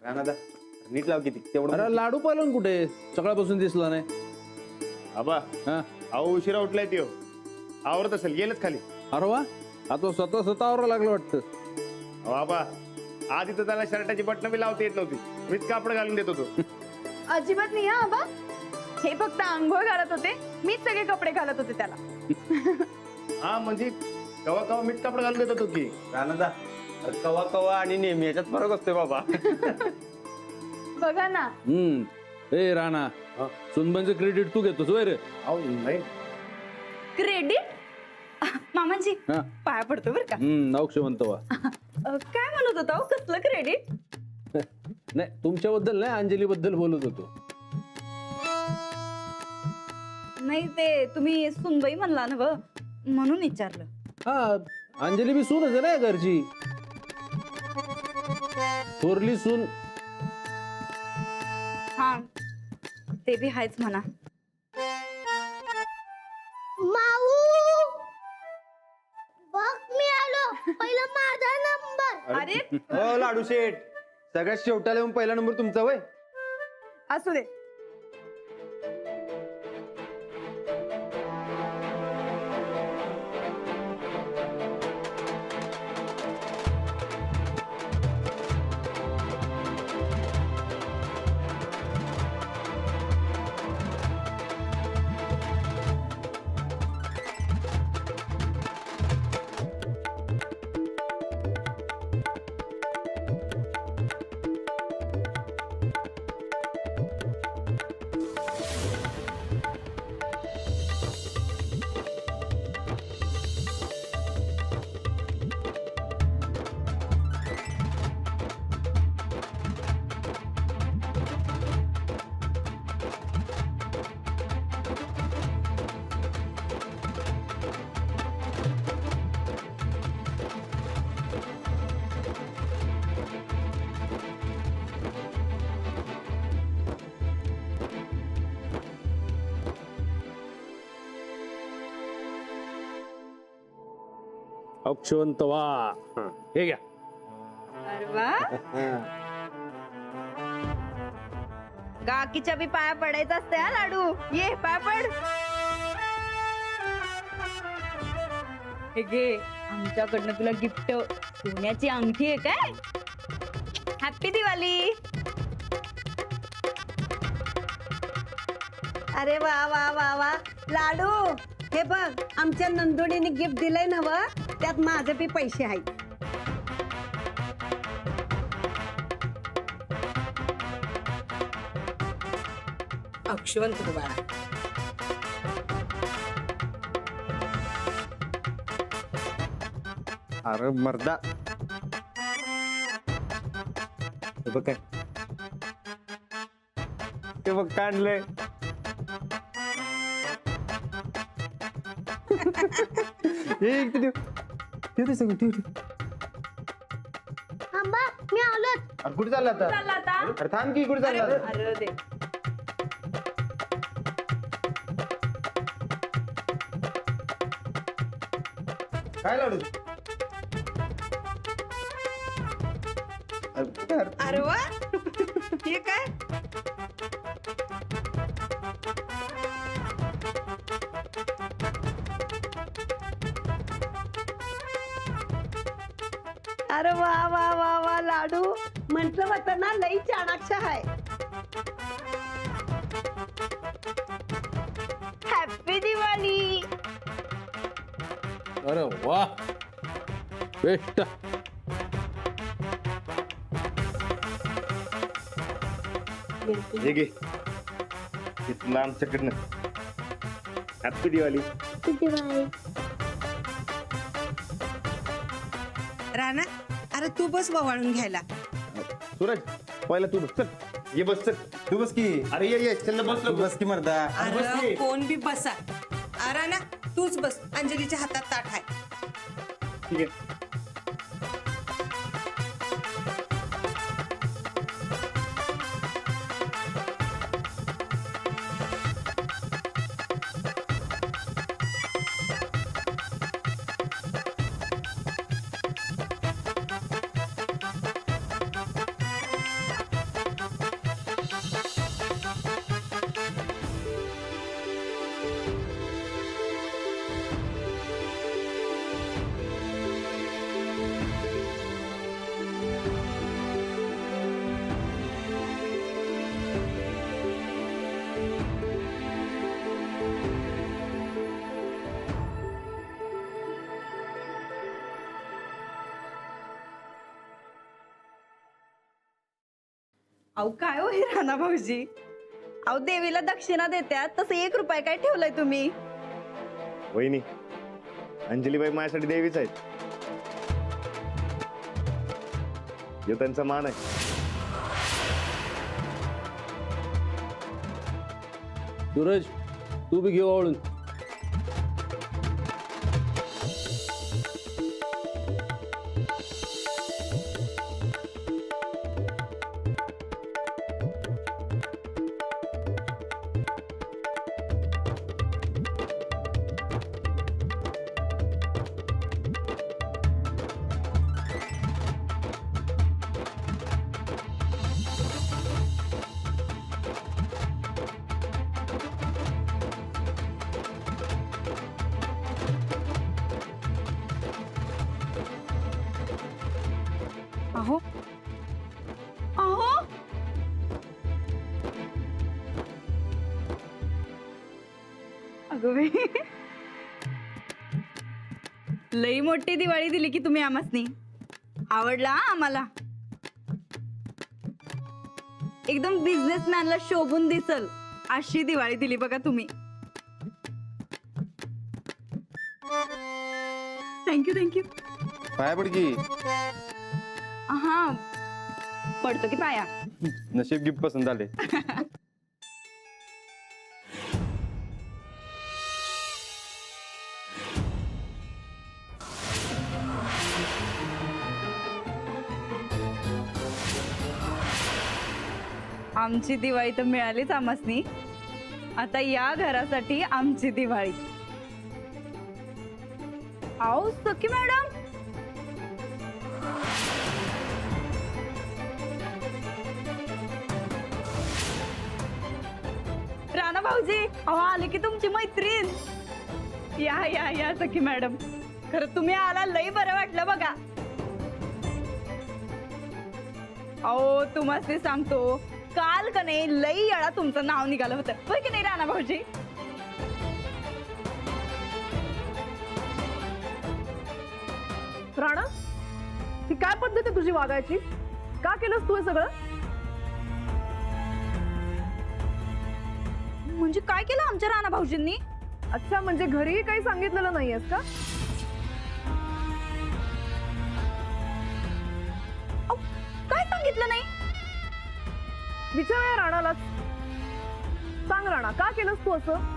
राणादा नीट लाव किती तेवढं. अरे लाडू पालन कुठे सकाळपासून दिसला नाही. आबा हा अहो उशिरा उठलाय त्यो आवरत असेल गेलच खाली. अरे वा आता स्वतः स्वतःवर लागलं वाटतं. अहो आबा आधी तर त्याला शर्टाची बटणं बी लावता येत नव्हती. मीच कापड घालून देत होतो. अजिबात नाही हा आबा. हे फक्त आंघोळ घालत होते, मीच सगळे कपडे घालत होते त्याला. हा म्हणजे कवा कवा मीच कापड घालून देत होतो की. राणादा कवा कवा आणि नेहमी याच्यात फरक असतोय बाबा. बघा ना. ए राणा सुनबाईंचं क्रेडिट तू घेतोस वय रे. अहो नाही क्रेडिट मामाजी हा. पाया पडतो बर का. नवक्षमंत वा. काय म्हणत होता हो? कसलं क्रेडिट? नाही तुमच्याबद्दल नाही अंजली बद्दल बोलत होतो. नाही ते तुम्ही सुनबाई म्हणला ना व, म्हणून विचारलं. हा अंजली बी सूनच आहे ना घरची. थोरली सून. हा ते बी हायच म्हणा. माऊ बघ मी आलो. पहिला माझा नंबर. अरे हो लाडू शेठ सगळ्यात शेवटाला येऊन पहिला नंबर तुमचा वय. असू दे. अक्षवंत वा. हे घ्या. अरे वा. काकीच्या बी पाया पडायचं असते हा लाडू. ये पाया पड. हे घे आमच्याकडनं तुला गिफ्ट. सोन्याची अंगठी आहे काय. हॅपी दिवाळी. अरे वा वा वा वा लाडू हे बघ आमच्या नंदुडीने गिफ्ट दिलंय ना व त्यात माझे बी पैसे आहेत. अक्षवंत बाळा. अरे मर्दा हे बघ काय ते बघ काढलंय. हे इकडे ठेव. ठेव ते सगळं ठेव ठेव. थांबा मी आलो. अरे कुठे चालला आता. चालला आता. अरे थांब की कुठे चालला. अरे दे. काय लाडू. अरे वा हे काय. अरे वा वा वा वा लाडू म्हंटल होतं ना लई चाणाक्ष आहे. हॅपी दिवाळी. अरे वा बेस्ट. हे घे हे तुला आमच्याकडनं. हॅपी दिवाळी. राणा अरे तू बस ववाळून घ्यायला. सूरज पहिला तू बस चल. ये बस चल. तू बस की. अरे ये चल बस तू बस की मर्दा. अरे कोण बी बसा. राणा तूच बस अंजलीच्या हातात ताट आहे. ठीक आहे. अहो काय हो हे राणा भाऊजी, अहो देवीला दक्षिणा देत्यात तसं 1 रुपया काय ठेवलाय तुम्ही? वहिनी, अंजलीबाई माझ्यासाठी देवीच आहेत. हे त्यांचा मान आहे. सूरज, तू बी घेऊ आवळून. अहो अहो अगं बाई, लई मोठी दिवाळी दिली की तुम्ही आम्हासनी. आवडला हा आम्हाला. एकदम बिझनेसमॅनला शोभून दिसल अशी दिवाळी दिली बघा तुम्ही. Thank you thank you. पाया पड की. हा पडतो की पाया. नशीब गिफ्ट पसंत झाले. आमची दिवाळी तर मिळालीच आम्हासनी. आता या घरासाठी आमची दिवाळी. आओ सखी मॅडम. राणा भाऊजी, अहो आले की तुमची मैत्रीण. या या या सखी मॅडम, खरं तुम्ही आला लई बरं वाटलं बघा. अहो तुम्हाला सांगतो, काल का नाही लई वेळा तुमचं नाव निघालं होतं, होय की नाही राणा भाऊजी? राणा, ही काय पद्धत आहे तुझी वागायची? का केलंस तू हे सगळं? म्हणजे काय केलं आमच्या राणा भाऊजींनी? अच्छा, म्हणजे घरीही काही सांगितलेलं नाहीयेस का? अहो, काय सांगितलं नाही? विचारूया राणालाच. सांग राणा, का केलंस तू असं?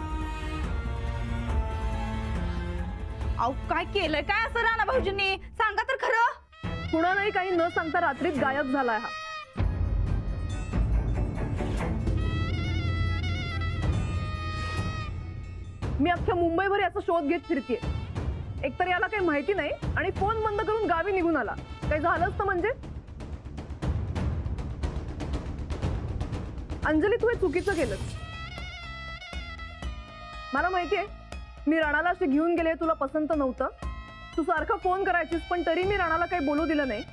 अहो काय केलंय काय असं राणा भाऊजींनी? सांगा तर खरं. कुणालाही काही न सांगता रात्रीत गायब झालाय हा. मी अख्ख्या मुंबईभर याचा शोध घेत फिरतीये. एकतर याला काही माहिती नाही आणि फोन बंद करून गावी निघून आला. काही झालं असतं म्हणजे? अंजली, तू हे चुकीचं केलंस. मला माहितीये, मी राणाला अशी घेऊन गेले तुला पसंत नव्हतं. तू सारखा फोन करायचीस, पण तरी मी राणाला काही बोलू दिलं नाही.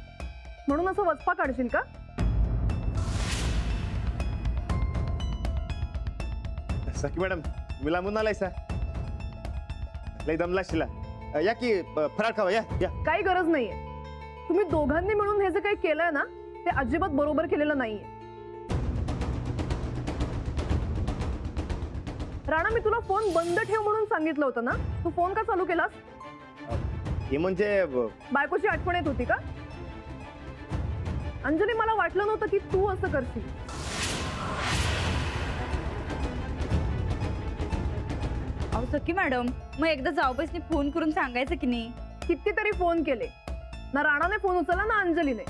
म्हणून असं वचपा काढशील का? सखी मॅडम, मी लांबून आलायसा. लई दमला शिला. या की फराळ खावा. या या. काही गरज नाहीये. तुम्ही दोघांनी मिळून हे जे काही केलंय ना, ते अजिबात बरोबर केलेलं नाहीये. राणा, मी तुला फोन बंद ठेव म्हणून सांगितलं होतं ना. तू फोन का चालू केलास? हे म्हणजे बायकोची आठवण येत होती का? अंजली, मला वाटलं नव्हतं की तू असं करशील. अहो सखी मॅडम, मग एकदा जाऊबाईसनी फोन करून सांगायचं की नाही? कितीतरी फोन केले ना, राणाने फोन उचलला ना अंजलीने.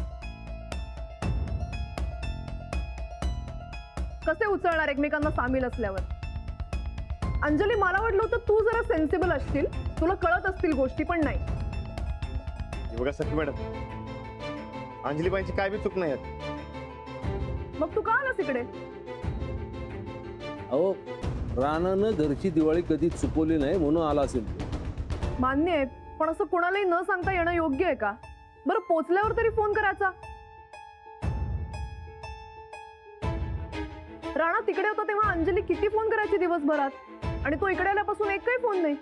कसे उचलणार एकमेकांना सामील असल्यावर? अंजली, मला वाटलं होतं तू जरा सेन्सिबल असशील, तुला कळत असतील गोष्टी, पण नाही. हे बघा सखी मॅडम, अंजलीबाईंची काय बी चूक नाही आहेत. मग तू का आलास इकडे? अहो, राणानं घरची दिवाळी कधी चुकवली नाही म्हणून आला असेल. मान्य आहे, पण असं कोणालाही न सांगता येणं योग्य आहे का? बरं, पोचल्यावर तरी फोन करायचा. राणा तिकडे होता तेव्हा अंजली किती फोन करायची दिवसभरात, आणि तो इकडे आल्यापासून एकही फोन नाही.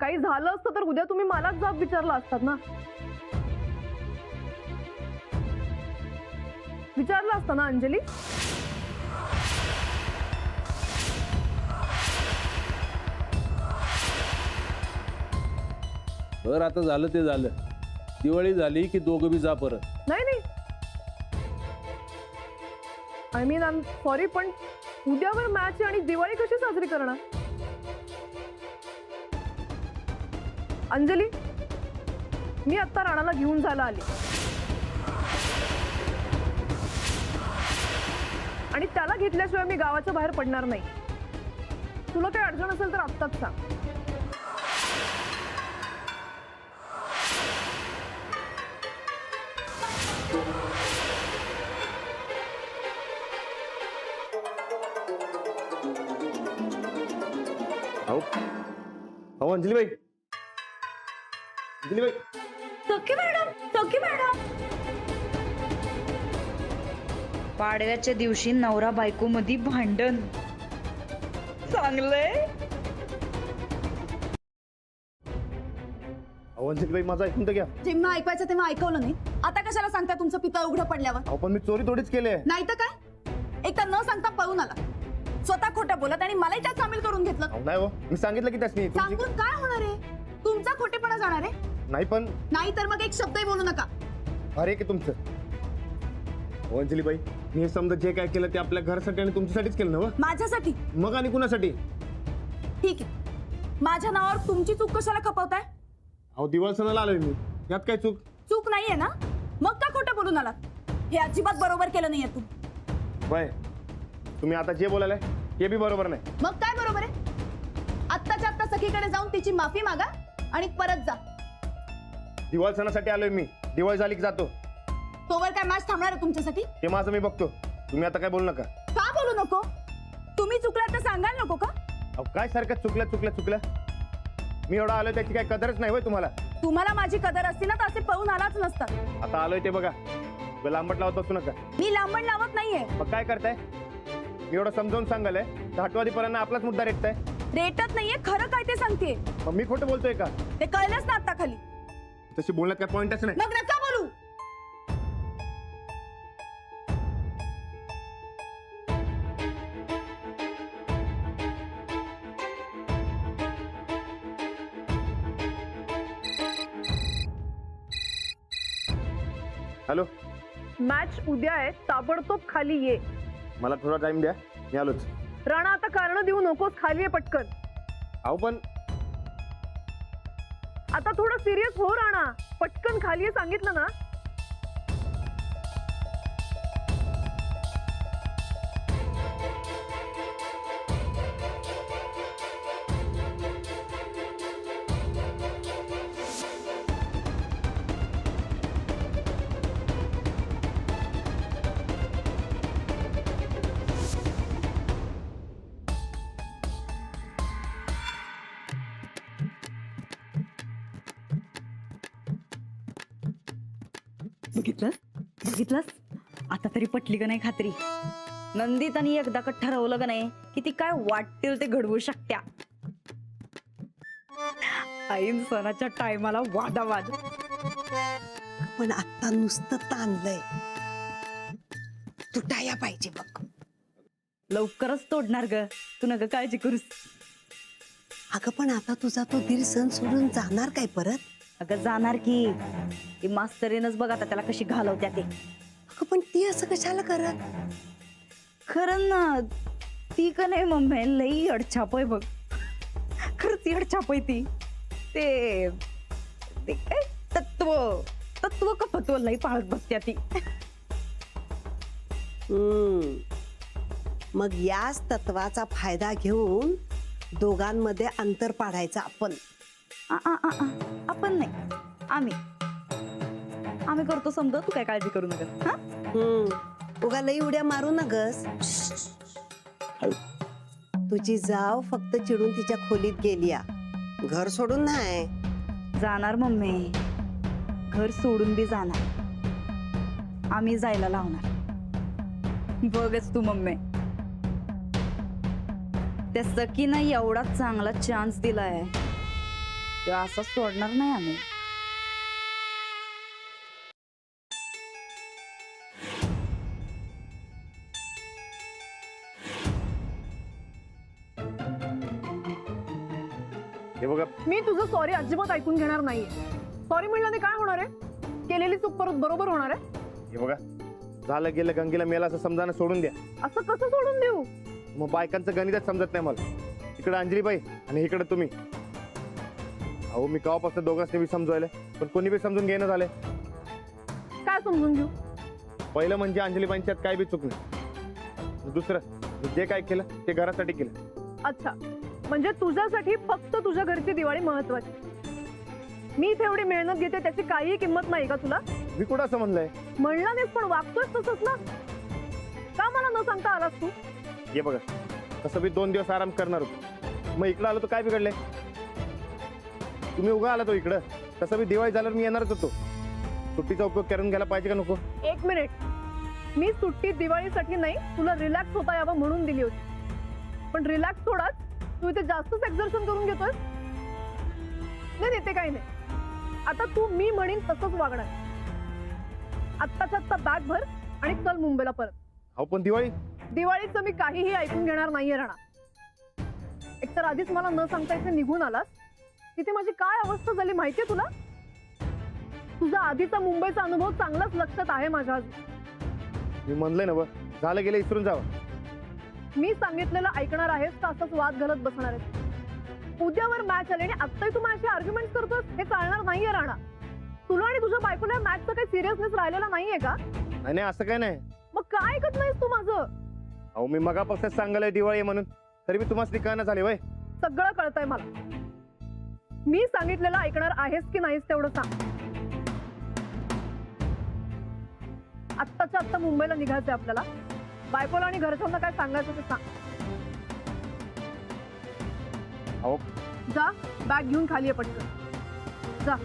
काही झालं असतं तर उद्या तुम्ही मलाच जाब विचारला असतात ना. विचारलं असतं ना अंजली. बरं आता झालं ते झालं. दिवाळी झाली की दोघं बी जा परत. नाही नाही, I mean I am sorry, पण उद्यावर मॅच आहे आणि दिवाळी कशी साजरी करणार? अंजली, मी आत्ता राणाला घेऊन जायला आली आणि त्याला घेतल्याशिवाय मी गावाच्या बाहेर पडणार नाही. तुला काही अडचण असेल तर आत्ताच सांग. अहो अंजलीबाई, अंजलीबाई, सखी मॅडम. पाडव्याच्या दिवशी नवरा बायको मध्ये भांडण. चांगलंय. अहो अंजलीबाई, माझं ऐकून तर घ्या. जेव्हा ऐकायचं तेव्हा ऐकवलं नाही. आता कशाला सांगता तुमचं पितळ उघडं पडल्यावर? अहो पण मी चोरी थोडीच केली आहे. नाही तर काय, एक तर न सांगता पळून आला, स्वतः खोटं बोलत आणि मलाही त्यात सामील करून घेतलं. अहो नाही हो, मी सांगितलं की त्यासनी सांगून काय होणार आहे? तुमचा खोटेपणा जाणार आहे. नाही पण नाही तर मग एक शब्दही बोलू नका. अरे की तुमचं. अहो अंजलीबाई, मी हे समजा जे काय केलं ते आपल्या घरासाठी आणि तुमच्यासाठीच केलं ना. माझ्यासाठी? मग आणि कुणासाठी? ठीक आहे, माझ्या नावावर तुमची चूक कशाला खपवताय? अहो दिवाळ सणाला आलोय मी, यात काय चूक? चूक नाहीये ना, मग का खोटं बोलून आलात? हे अजिबात बरोबर केलं नाहीये तू. बाय, तुम्ही आता जे बोलायलाय हे बी बरोबर नाही. मग काय बरोबर आहे? आत्ताच्या आत्ता सखीकडे जाऊन तिची माफी मागा आणि परत जा. दिवाळ सणासाठी आलोय मी, दिवाळी झाली की जातो. तोवर काय मॅच थांबणार आहे तुमच्यासाठी? ते माझं मी बघतो, तुम्ही आता काय बोलू नका. का बोलू नको? तुम्ही चुकलात तर सांगायला नको का? अहो काय सारखं चुकलं. मी एवढा आलोय त्याची काय कदरच नाही होय तुम्हाला? तुम्हाला माझी कदर असती ना तर असे पळून आलाच नसता. आता आलोय ते बघा, लांबट लावत बसू नका. मी लांबण लावत नाहीये. मग काय करताय? मी एवढं समजावून सांगायलंय, राष्ट्रवादीपर्यंत आपलाच मुद्दा रेटताय. रेटत नाहीये, खरं काय ते सांगते. मग मी खोटं बोलतोय का? ते कळलंच ना आता खाली. तशी बोलण्यात काय पॉइंटच नाही. मग नका बोलू. हॅलो, मॅच उद्या आहे, ताबडतोब खाली ये. मला थोडा टाइम द्या, मी आलोच. राणा, आता कारण देऊ नकोस, खाली ये पटकन. अहो पण आता थोडं सिरियस हो राणा, पटकन खाली ये सांगितलं ना. बघितलंस? आता तरी पटली का नाही खात्री? नंदितानी एकदा का ठरवलं का नाही की ती काय वाटतील ते घडवू शकत्या. ऐन सणाच्या टायमाला वादावाद. पण आता नुसतं ताणलंय, तुटाया पाहिजे बघ. लवकरच तोडणार ग, तू नका काळजी करूस. अगं पण आता तुझा तो दीर सण सोडून जाणार काय परत? अगं जाणार की, ती मास्तरीनच बघ आता त्याला कशी घालवत्या ते. अगं पण ती असं कशाला करत? खरं ना, ती का नाही मम्मी लई अडछाप आहे बघ. खरंच अडछाप आहे ती. ते काय तत्व कपत्व लई पाळत बसत्या ती. मग याच तत्वाचा फायदा घेऊन दोघांमध्ये अंतर पाडायचं आपण. आपण नाही, आम्ही करतो समजा, तू काय काळजी करू नका. उगा लई उड्या मारू नगस. तुझी जाव फक्त चिडून तिच्या खोलीत गेली, घर सोडून नाही जाणार. मम्मी घर सोडून बी जाणार, आम्ही जायला लावणार. बघच तू मम्मी, त्या सकीना एवढा चांगला चान्स दिलाय, तो असं सोडणार नाही आम्ही. बघा मी तुझं सॉरी अजिबात ऐकून घेणार नाहीये. सॉरी म्हणल्याने काय होणार आहे? केलेली चूक परत बरोबर होणार आहे? हे बघा, झालं गेलं गंगेला मेला असं समजानं सोडून द्या. असं कसं सोडून देऊ? मग बायकांचं गणितच समजत नाही मला. इकडे अंजलीबाई आणि इकडे तुम्ही. अहो मी केव्हापासून दोघांनी बी समजवायला, पण कोणी बी समजून घेणं झालंय. काय समजून घेऊ? पहिलं म्हणजे अंजलीबाईंच्यात काय बी चूक नाही. दुसरं, मी जे काय केलं ते घरासाठी केलं. अच्छा, म्हणजे तुझ्यासाठी फक्त तुझ्या घरची दिवाळी महत्वाची. मी इथे एवढी मेहनत घेते त्याची काहीही किंमत नाही का तुला? मी कुठं असं म्हणलंय? म्हणलं नाहीस पण वागतोयस तसंच ना. का मला न सांगता आलास तू? हे बघा, तसं मी 2 दिवस आराम करणार होतो. मग इकडं आलो तर काय बिघडलंय? तुम्ही उगा आला तो इकडं. तसं मी दिवाळी झाल्यावर मी येणारच होतो. सुट्टीचा उपयोग करून घ्यायला पाहिजे का नको? एक मिनिट, मी सुट्टी दिवाळीसाठी नाही, तुला रिलॅक्स होता यावं म्हणून दिली होती. पण रिलॅक्स थोडाच, तू इथे जास्तच एक्झर्शन करून घेतोय. नाही ते काही नाही. आता तू मी म्हणीन तसंच वागणार. आत्ताच्या आत्ता बॅग भर आणि चल मुंबईला परत. अहो पण दिवाळीचं मी काहीही ऐकून घेणार नाहीये राणा. एकतर आधीच मला न सांगता इथे निघून आलास. तिथे माझी काय अवस्था झाली माहितीये तुला? तुझा आधीचा मुंबईचा अनुभव चांगलाच लक्षात आहे माझ्या अजून. मी म्हणलंय ना, झालं गेलं विसरून जावं. मी सांगितलेलं ऐकणार आहेस का असंच वाद घालत बसणार आहेस? उद्यावर मॅच आली आणि आत्ताही तू माझ्याशी आर्ग्युमेंट करतोस, हे चालणार नाहीये राणा. तुला आणि तुझ्या बायकोला मॅचचा काही सिरियसनेस राहिलेला नाहीये का? नाही असं काय नाही. मग काय ऐकत नाहीस तू माझं? अहो मी मगापासून सांगायला दिवाळी आहे म्हणून, तरी मी तुम्हाला कळना झाले वय. सगळं कळतंय मला. मी सांगितलेलं ऐकणार आहेस की नाहीस तेवढं सांग. आत्ताच्या आत्ता मुंबईला निघायचंय आपल्याला. बायकोला आणि घरच्यांना काय सांगायचं ते सांग. अहो जा, बॅग घेऊन खाली ये पटकन. जा.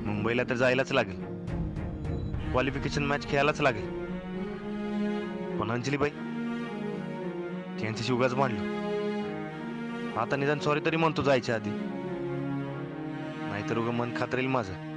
मुंबईला तर जायलाच लागेल. क्वालिफिकेशन मॅच खेळायलाच लागेल. पण अंजलीबाई त्यांच्याशी उगाच मांडलो. आता निदान सॉरी तरी म्हणतो जायच्या आधी, नाहीतर उगा मन खात राहील माझं.